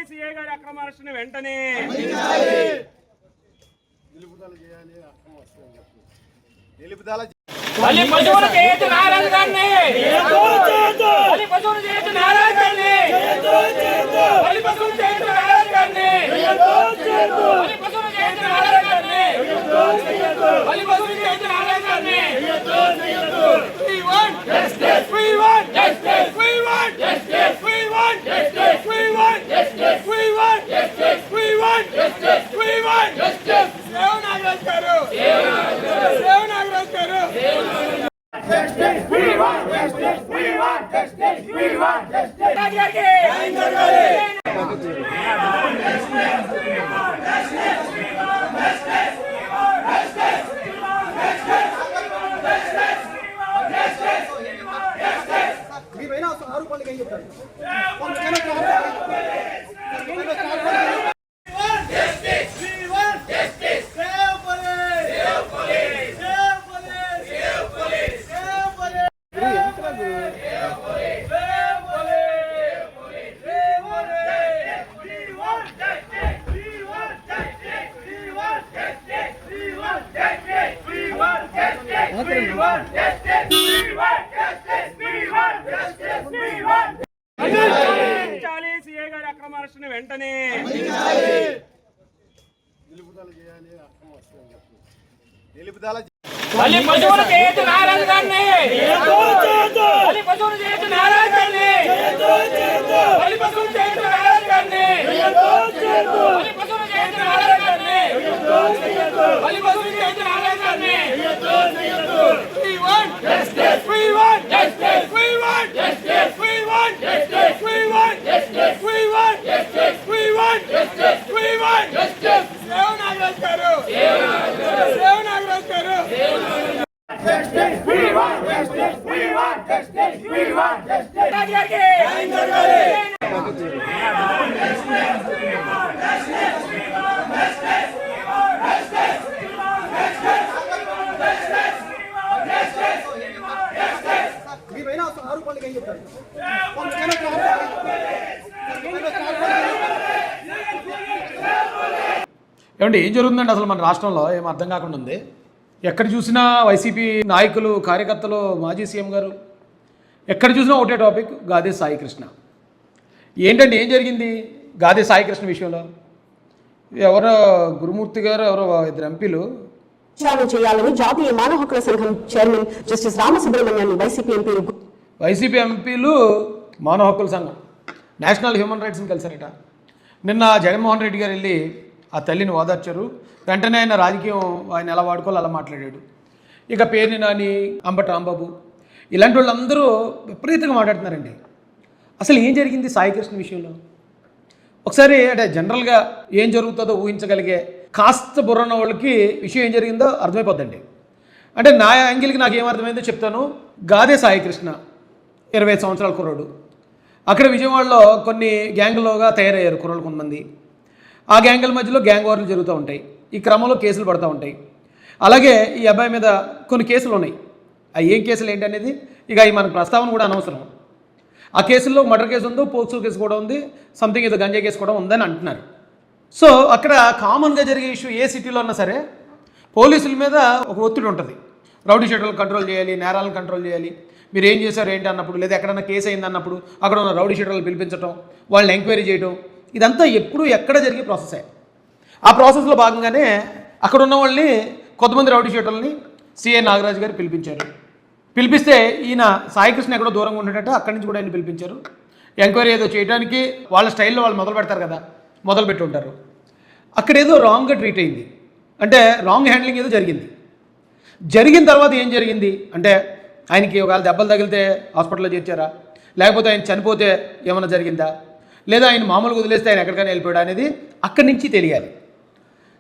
CA గారి అక్రమ అరెస్టును వెంటనే పశువులు చేయొచ్చు నారాజు గారిని పశువులు చేయొచ్చు నారాజు గారిని పశువులు చేయొచ్చు నారాజు గారిని పశువులు చేయొచ్చు నారాజు గారిని పశువులు చేయొచ్చు నారాజు గారిని We want justice. We want justice. We want justice. We want justice. We want justice. We want justice. We want justice. We want justice. Sev Nagaraj garu. Sev Nagaraj garu. Justice. We want justice. We want justice. We want justice. CA గారి అక్రమ అరెస్టును వెంటనే పశువులు చేయొచ్చు నారాజు గారిని పశువులు చేయొచ్చు నారాజు గారిని పశువులు చేయొచ్చు నారాజు గారిని పశువులు చేయొచ్చు నారాజు గారిని పశువులు చేయొచ్చు నారాజు గారిని We want justice. We want justice. We want justice. We want justice. We want justice. We want justice. We want justice. We want justice. Sev Nagaraj garu. Sev Nagaraj garu. Justice. We want justice. We want justice. We want justice. ఏమంటే ఏం జరుగుతుందండి అసలు మన రాష్ట్రంలో ఏం అర్థం కాకుండా ఉంది. ఎక్కడ చూసినా వైసీపీ నాయకులు కార్యకర్తలు మాజీ సీఎం గారు ఎక్కడ చూసినా ఒకటే టాపిక్ గాదే సాయికృష్ణ. ఏంటంటే ఏం జరిగింది గాదే సాయికృష్ణ విషయంలో? ఎవరో గురుమూర్తి గారు ఎవరో ఇద్దరు ఎంపీలు చేయాలని జాతీయ మానవ హక్కుల సంఘం చైర్మన్ జస్టిస్ రామసుబ్రహ్మణ్యాన్ని వైసీపీ ఎంపీలు మానవ హక్కుల సంఘం నేషనల్ హ్యూమన్ రైట్స్ని కలిసారట. నిన్న జగన్మోహన్ రెడ్డి గారు వెళ్ళి ఆ తల్లిని ఓదార్చారు. వెంటనే ఆయన రాజకీయం ఆయన ఎలా వాడుకోవాలో అలా మాట్లాడాడు. ఇక పేర్ని నాని, అంబటి రాంబాబు ఇలాంటి వాళ్ళందరూ విపరీతంగా మాట్లాడుతున్నారండి. అసలు ఏం జరిగింది సాయికృష్ణ విషయంలో? ఒకసారి అంటే జనరల్గా ఏం జరుగుతుందో ఊహించగలిగే కాస్త బుర్రన్న వాళ్ళకి విషయం ఏం జరిగిందో అర్థమైపోద్దండి. అంటే నా యాంగిల్కి నాకు ఏమర్థమైందో చెప్తాను. గాదే సాయికృష్ణ 25 సంవత్సరాల కుర్రాడు. అక్కడ విజయవాడలో కొన్ని గ్యాంగులుగా తయారయ్యారు కుర్రాళ్ళు కొంతమంది. ఆ గ్యాంగుల మధ్యలో గ్యాంగ్ వార్లు జరుగుతూ ఉంటాయి. ఈ క్రమంలో కేసులు పడుతూ ఉంటాయి. అలాగే ఈ అబ్బాయి మీద కొన్ని కేసులు ఉన్నాయి. ఆ ఏం కేసులు ఏంటి అనేది ఇక ఈ మనకు ప్రస్తావన కూడా అనవసరం. ఆ కేసుల్లో మర్డర్ కేసు ఉంది, పోక్సో కేసు కూడా ఉంది, సంథింగ్ ఏదో గంజా కేసు కూడా ఉందని అంటున్నారు. సో అక్కడ కామన్గా జరిగే ఇష్యూ ఏ సిటీలో ఉన్నా సరే పోలీసుల మీద ఒక ఒత్తిడి ఉంటుంది. రౌడీ షీటర్లు కంట్రోల్ చేయాలి, నేరాలను కంట్రోల్ చేయాలి. మీరు ఏం చేశారు ఏంటి అన్నప్పుడు, లేదా ఎక్కడన్నా కేసు అయింది అన్నప్పుడు అక్కడ ఉన్న రౌడీ షీటర్లు పిలిపించడం, వాళ్ళని ఎంక్వైరీ చేయడం, ఇదంతా ఎప్పుడు ఎక్కడ జరిగే ప్రాసెసే. ఆ ప్రాసెస్లో భాగంగానే అక్కడ ఉన్న వాళ్ళని కొంతమంది రౌడీ షీటర్లని సిఐ నాగరాజు గారు పిలిపించారు. పిలిపిస్తే ఈయన సాయికృష్ణ ఎక్కడో దూరంగా ఉండేటట్టు అక్కడి నుంచి కూడా ఆయన పిలిపించారు. ఎంక్వైరీ ఏదో చేయడానికి వాళ్ళ స్టైల్లో వాళ్ళు మొదలు పెడతారు కదా, మొదలు పెట్టి ఉంటారు. అక్కడ ఏదో రాంగ్గా ట్రీట్ అయింది, అంటే రాంగ్ హ్యాండ్లింగ్ ఏదో జరిగింది. జరిగిన తర్వాత ఏం జరిగింది అంటే ఆయనకి ఒకవేళ దెబ్బలు తగిలితే హాస్పిటల్లో చేర్చారా, లేకపోతే ఆయన చనిపోతే ఏమైనా జరిగిందా, లేదా ఆయన మామూలుగా వదిలేస్తే ఆయన ఎక్కడికైనా వెళ్ళిపోయాడా అనేది అక్కడి నుంచి తెలియాలి.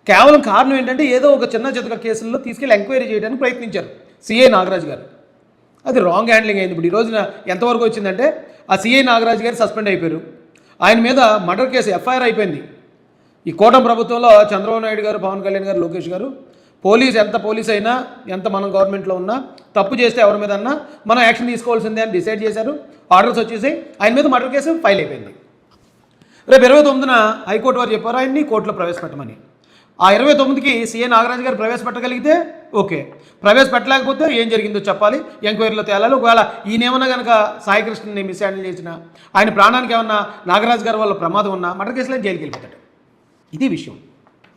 కేవలం కారణం ఏంటంటే ఏదో ఒక చిన్న చితక కేసుల్లో తీసుకెళ్ళి ఎంక్వైరీ చేయడానికి ప్రయత్నించారు సిఐ నాగరాజు గారు. అది రాంగ్ హ్యాండ్లింగ్ అయింది. ఇప్పుడు ఈ రోజున ఎంతవరకు వచ్చిందంటే ఆ సిఐ నాగరాజు గారు సస్పెండ్ అయిపోయారు. ఆయన మీద మర్డర్ కేసు ఎఫ్ఐఆర్ అయిపోయింది. ఈ కూటమి ప్రభుత్వంలో చంద్రబాబు నాయుడు గారు, పవన్ కళ్యాణ్ గారు, లోకేష్ గారు ఎంత పోలీస్ అయినా, ఎంత మనం గవర్నమెంట్లో ఉన్నా తప్పు చేస్తే ఎవరి మీద అన్నా మనం యాక్షన్ తీసుకోవాల్సిందే అని డిసైడ్ చేశారు. ఆర్డర్స్ వచ్చేసి ఆయన మీద మర్డర్ కేసు ఫైల్ అయిపోయింది. రేపు 29న హైకోర్టు వారు చెప్పారు ఆయన్ని కోర్టులో ప్రవేశపెట్టమని. ఆ 29కి సీఏ నాగరాజు గారు ప్రవేశపెట్టగలిగితే ఓకే, ప్రవేశపెట్టలేకపోతే ఏం జరిగిందో చెప్పాలి, ఎంక్వైరీలో తేలాలి. ఒకవేళ ఈయనేమన్నా కనుక సాయికృష్ణని మిస్ హ్యాండిల్ చేసినా, ఆయన ప్రాణానికి ఏమన్నా నాగరాజు గారి వల్ల ప్రమాదం ఉన్నా మర్డర్ కేసులో జైలుకి వెళ్ళిపోతాడు. ఇది విషయం.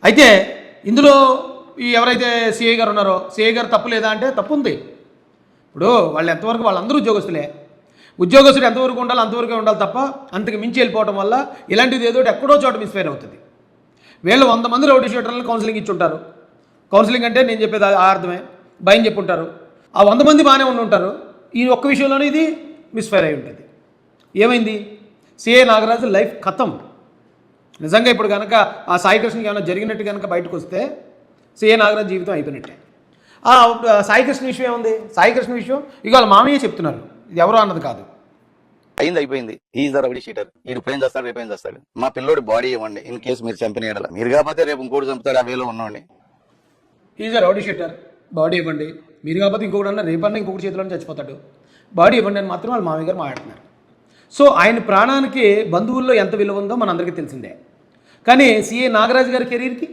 అయితే ఇందులో ఈ ఎవరైతే సిఐ గారు ఉన్నారో సిఐ గారు తప్పు లేదా అంటే తప్పు ఉంది. ఇప్పుడు వాళ్ళు ఎంతవరకు వాళ్ళందరూ ఉద్యోగస్తులే. ఉద్యోగస్తుడు ఎంతవరకు ఉండాలి అంతవరకే ఉండాలి తప్ప అంతకు మించి వెళ్ళిపోవడం వల్ల ఇలాంటిది ఏదో ఎక్కడో చోట మిస్ఫైర్ అవుతుంది. వీళ్ళు 100 మంది రౌడీ షీటర్లను కౌన్సిలింగ్ ఇచ్చుంటారు. కౌన్సిలింగ్ అంటే నేను చెప్పేది అర్థమే, భయం చెప్పుంటారు. ఆ 100 మంది బాగానే ఉండి ఉంటారు. ఈ ఒక్క విషయంలోనే ఇది మిస్ఫైర్ అయి ఉంటుంది. ఏమైంది? సిఏ నాగరాజు లైఫ్ ఖతం. నిజంగా ఇప్పుడు కనుక ఆ సాయికృష్ణకి ఏమైనా జరిగినట్టు కనుక బయటకు వస్తే సిఏ నాగరాజు జీవితం అయిపోయినట్టే. సాయికృష్ణ విషయం ఏముంది? సాయికృష్ణ విషయం ఇవాళ మామయ్య చెప్తున్నారు, ఇది ఎవరో అన్నది కాదు. అయిపోయింది. Is the rowdy sheeter. వీడు ప్రేమ్ చేస్తాడు, రేపు ఏం చేస్తాడు. మా పిల్లోడి బాడీ ఇవ్వండి ఇన్ కేసు మీరు చంపిన మీరు కాకపోతే రేపు ఇంకోటి చంపుతాడు. ఆ వేలో ఉన్నవాడిని. Is a rowdy sheeter, body ఇవ్వండి. మీరు కాకపోతే ఇంకొకటి అన్న రేపన్నా ఇంకొకటి చేతిలోనే చచ్చిపోతాడు, బాడీ ఇవ్వండి అని మాత్రం వాళ్ళు మామయ్య గారు మాట్లాడుతున్నారు. సో ఆయన ప్రాణానికి బంధువుల్లో ఎంత విలువ ఉందో మనందరికీ తెలిసిందే. కానీ సిఏ నాగరాజు గారి కెరీర్కి,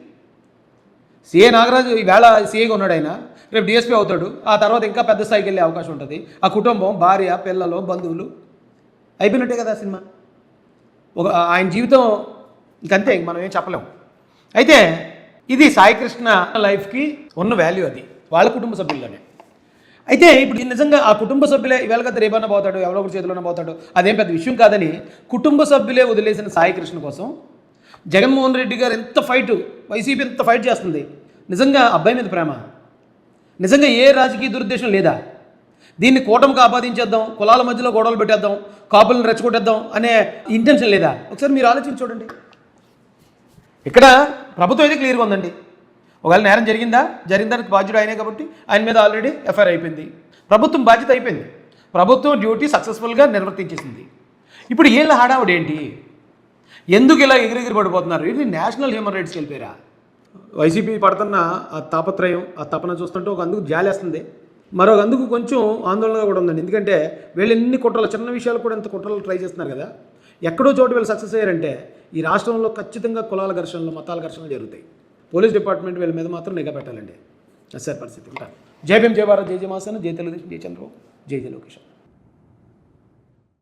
సిఏ నాగరాజు ఈవేళ సిఏగా ఉన్నాడు, ఆయన రేపు డిఎస్పీ అవుతాడు. ఆ తర్వాత ఇంకా పెద్ద స్థాయికి వెళ్ళే అవకాశం ఉంటుంది. ఆ కుటుంబం, భార్య, పిల్లలు, బంధువులు అయిపోయినట్టే కదా సినిమా. ఆయన జీవితం ఇంకంతే, మనం ఏం చెప్పలేము. అయితే ఇది సాయికృష్ణ లైఫ్కి ఉన్న వాల్యూ, అది వాళ్ళ కుటుంబ సభ్యుల్లోనే. అయితే ఇప్పుడు నిజంగా ఆ కుటుంబ సభ్యులే ఈవేళ కదా రేపన్నా పోతాడు, ఎవరో ఒకటి చేతిలోనే పోతాడు, అదేం పెద్ద విషయం కాదని కుటుంబ సభ్యులే వదిలేసిన సాయికృష్ణ కోసం జగన్మోహన్ రెడ్డి గారు ఎంత ఫైట్, వైసీపీ ఎంత ఫైట్ చేస్తుంది. నిజంగా అబ్బాయి మీద ప్రేమ, నిజంగా ఏ రాజకీయ దురుద్దేశం లేదా? దీన్ని కూటమికి ఆపాదించేద్దాం, కులాల మధ్యలో గొడవలు పెట్టేద్దాం, కాపులను రెచ్చగొట్టేద్దాం అనే ఇంటెన్షన్ లేదా? ఒకసారి మీరు ఆలోచించి చూడండి. ఇక్కడ ప్రభుత్వం అయితే క్లియర్గా ఉందండి. ఒకవేళ నేరం జరిగిందానికి బాధ్యుడు ఆయనే కాబట్టి ఆయన మీద ఆల్రెడీ ఎఫ్ఐఆర్ అయిపోయింది. ప్రభుత్వం బాధ్యత అయిపోయింది. ప్రభుత్వం డ్యూటీ సక్సెస్ఫుల్గా నిర్వర్తించేసింది. ఇప్పుడు వీళ్ళ హడావుడు ఏంటి? ఎందుకు ఇలా ఎగిరెగిరి పడిపోతున్నారు? ఇది నేషనల్ హ్యూమన్ రైట్స్కి వెళ్ళిపోయారా? వైసీపీ పడుతున్న ఆ తాపత్రయం, ఆ తపన చూస్తుంటే ఒక అందుకు జాలేస్తుంది, మరొక అందుకు కొంచెం ఆందోళనగా కూడా ఉందండి. ఎందుకంటే వీళ్ళు ఎన్ని కుట్రలు, చిన్న విషయాలు కూడా ఎంత కుట్రలు ట్రై చేస్తున్నారు కదా. ఎక్కడో చోటు వీళ్ళు సక్సెస్ అయ్యారంటే ఈ రాష్ట్రంలో ఖచ్చితంగా కులాల ఘర్షణలు, మతాల ఘర్షణలు జరుగుతాయి. పోలీస్ డిపార్ట్మెంట్ వీళ్ళ మీద మాత్రం నిఘా పెట్టాలండి. సార్ పరిస్థితి ఉంటాను. జై భీమ్, జై భారత్, జై జయ మాసన, జై తెలుగుదేశం, జై చంద్రబాబు, జై జయ లోకేష్.